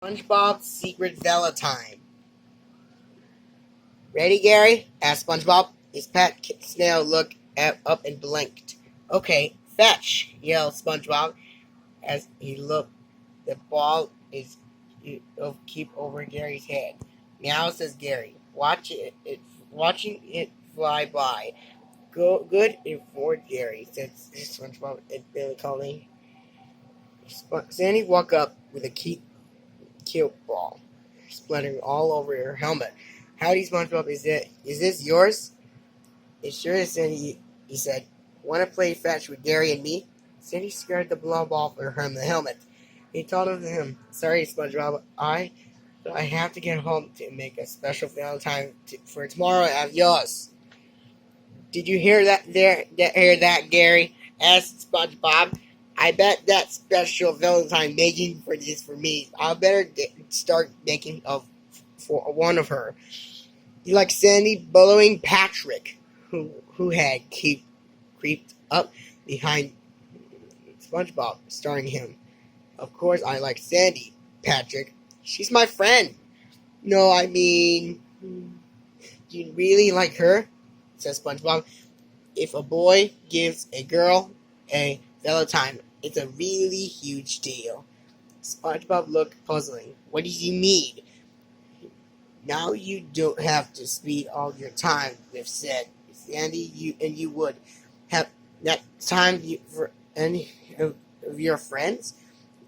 SpongeBob's Secret Valentine. Ready, Gary? Asked SpongeBob. His pet snail looked up and blinked. Okay, fetch! Yelled SpongeBob as he looked. The ball is keep over Gary's head. Now says Gary, watching it fly by. Good for Gary, said SpongeBob and Billy calling. Sandy walked up with a cute ball, splattering all over her helmet. Howdy, SpongeBob, is this yours? It sure is, Sandy, he said. Want to play fetch with Gary and me? Sandy scared the blob off her helmet. He told him, sorry, SpongeBob, I have to get home to make a special Valentine for tomorrow. Adios. Did you hear that, Gary? Asked SpongeBob. I bet that special Valentine making for this for me. I better start making for one of her. You like Sandy bellowing Patrick, who had creeped up behind SpongeBob, starring him. Of course, I like Sandy, Patrick. She's my friend. No, I mean, you really like her? Says SpongeBob. If a boy gives a girl a Valentine, it's a really huge deal. SpongeBob looked puzzling. What do you mean? Now you don't have to spend all your time with Sandy, you would have that time for any of your friends?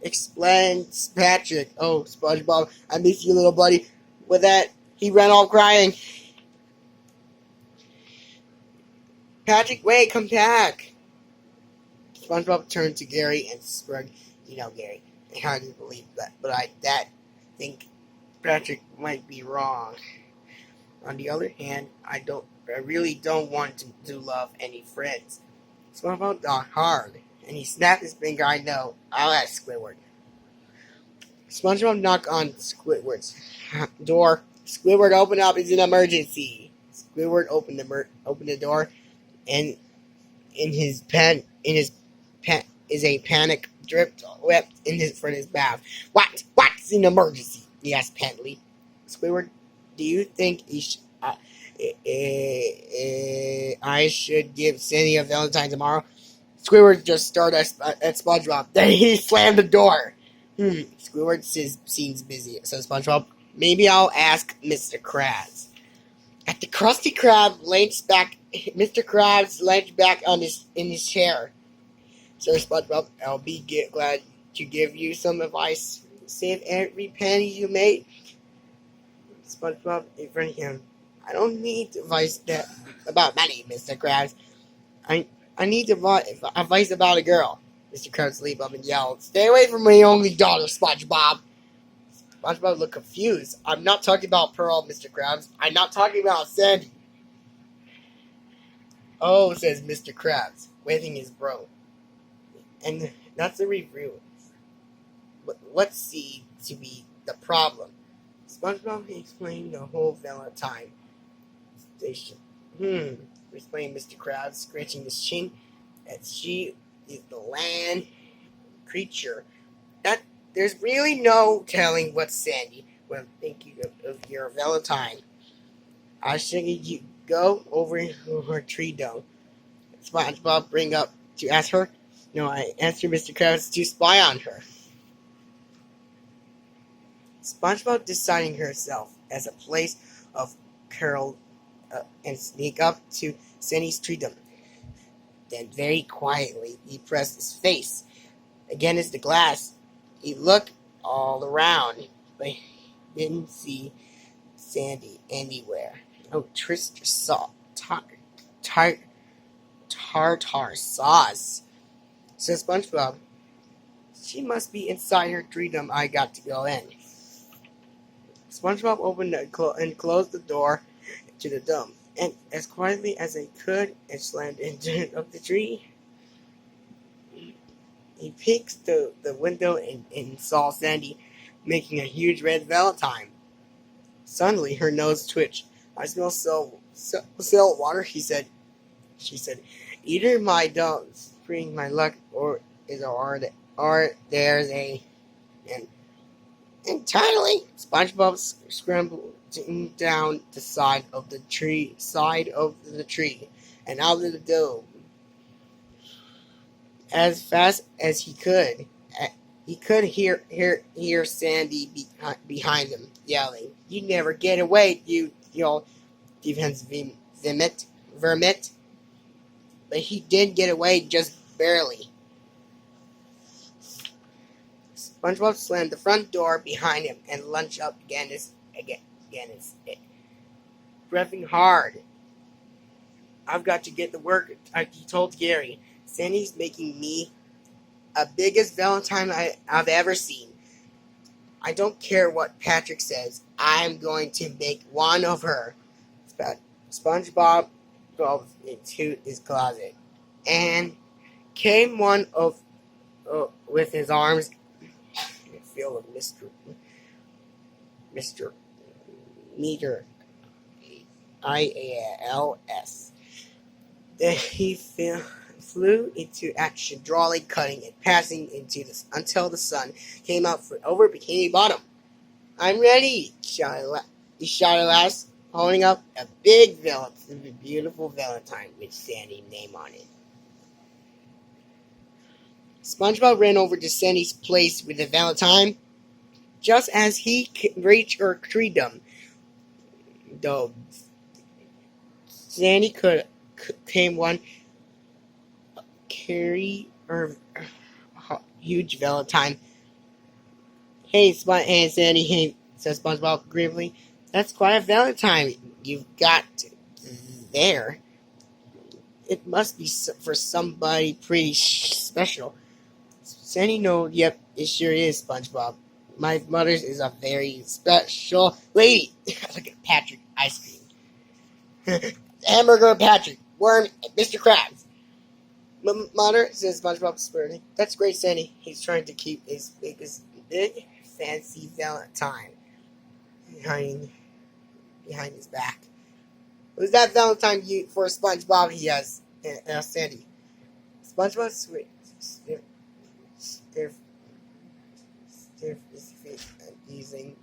Explains Patrick. Oh, SpongeBob, I miss you, little buddy. With that, he ran off crying. Patrick, wait, come back. SpongeBob turned to Gary and shrugged. Gary, I hardly believe that, but I think Patrick might be wrong. On the other hand, I really don't want to love any friends. SpongeBob thought hard, and he snapped his finger. I know. I'll ask Squidward. SpongeBob knocked on Squidward's door. Squidward, open up! It's an emergency. Squidward opened the door, and in his pen is a panic dripped in his bath. What's an emergency? He asked pantingly. Squidward, do you think I should give Sandy a Valentine tomorrow? Squidward just stared at SpongeBob. Then he slammed the door. Squidward seems busy, says SpongeBob. Maybe I'll ask Mr. Krabs. At the Krusty Krab leans back. Mr. Krabs leans back in his chair. Sir SpongeBob, I'll be glad to give you some advice. Save every penny you make. SpongeBob in front of him. I don't need advice about money, Mr. Krabs. I need advice about a girl. Mr. Krabs leaped up and yelled, Stay away from my only daughter, SpongeBob. SpongeBob looked confused. I'm not talking about Pearl, Mr. Krabs. I'm not talking about Sandy. Oh, says Mr. Krabs, waving his bro. And that's a review. But what seemed to be the problem? SpongeBob explained the whole Valentine station. Explained Mr. Krabs, scratching his chin. As she is the land creature. That there's really no telling what Sandy will think of your Valentine. I should you go over her tree dome. SpongeBob bring up to ask her. No, I answered Mr. Krabs to spy on her. SpongeBob deciding herself as a place of curl and sneak up to Sandy's tree dome. Then very quietly he pressed his face against the glass. He looked all around, but he didn't see Sandy anywhere. Oh, Tristar saw tartar sauce. Says SpongeBob, she must be inside her tree dome. I got to go in. SpongeBob opened and closed the door to the dome, and as quietly as he could, it slammed into the tree. He peeked the window and saw Sandy making a huge red Valentine. Suddenly, her nose twitched. I smell salt water, she said. Either my dogs bring my luck, or there's a and Entirely. SpongeBob scrambled down the side of the tree, and out of the dome as fast as he could. He could hear Sandy behind him yelling, "You never get away, you defense vermit!" But he did get away, just barely. SpongeBob slammed the front door behind him and lunged up against it, breathing hard. "I've got to get to work," he told Gary. "Sandy's making me a biggest Valentine I've ever seen. I don't care what Patrick says. I'm going to make one of her." SpongeBob drove into his closet and came one of with his arms filled with Mr. Meter IALS. Then he flew into action, drawing, cutting, and passing until the sun came out over Bikini Bottom. "I'm ready!" he shouted last, holding up a big beautiful Valentine with Sandy's name on it. SpongeBob ran over to Sandy's place with the Valentine. Just as he reached her freedom, though, Sandy came one carry her huge Valentine. Hey, Sandy, hey," says SpongeBob gravely. "That's quite a Valentine you've got there. It must be for somebody pretty special." Sandy, "No, yep, it sure is, SpongeBob. My mother's is a very special lady." Look at Patrick ice cream. Hamburger Patrick, Worm, and Mr. Krabs. "Mother," says SpongeBob spurting. "That's great, Sandy." He's trying to keep his big fancy Valentine behind his back. "Was that Valentine for SpongeBob?" he asked Sandy. SpongeBob stiff his face and using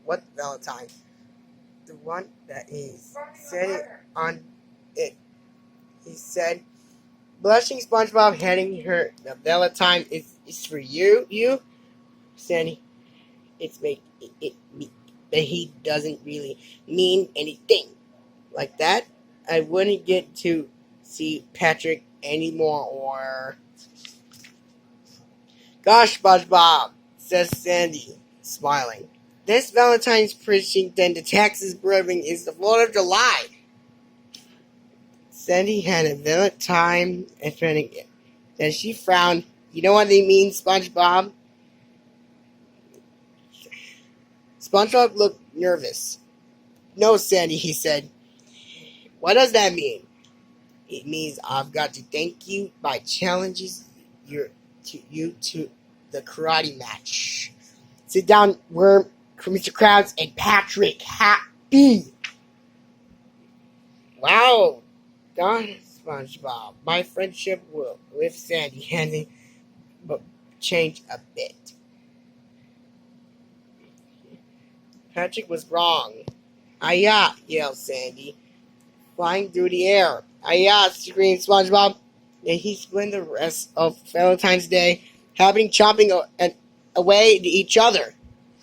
"What Valentine?" "The one that is said it on it," he said. Blushing, SpongeBob handing her the Valentine. Is for you, Sandy. It's me, but he doesn't really mean anything like that. I wouldn't get to see Patrick anymore, or... "Gosh, SpongeBob," says Sandy, smiling. "This Valentine's preaching than the Texas brewing is the 4th of July." Sandy had a Valentine and friending it. Then she frowned. "You know what they mean, SpongeBob?" SpongeBob looked nervous. "No, Sandy," he said. "What does that mean?" "It means I've got to thank you by challenging you to the karate match. Sit down, Worm, Mr. Krabs, and Patrick. Happy." "Wow, darn SpongeBob. My friendship with Sandy hasn't changed a bit." Patrick was wrong. "Hi-ya," yelled Sandy, flying through the air. "Hi-ya," screamed SpongeBob. And he spent the rest of Valentine's Day chomping away at each other.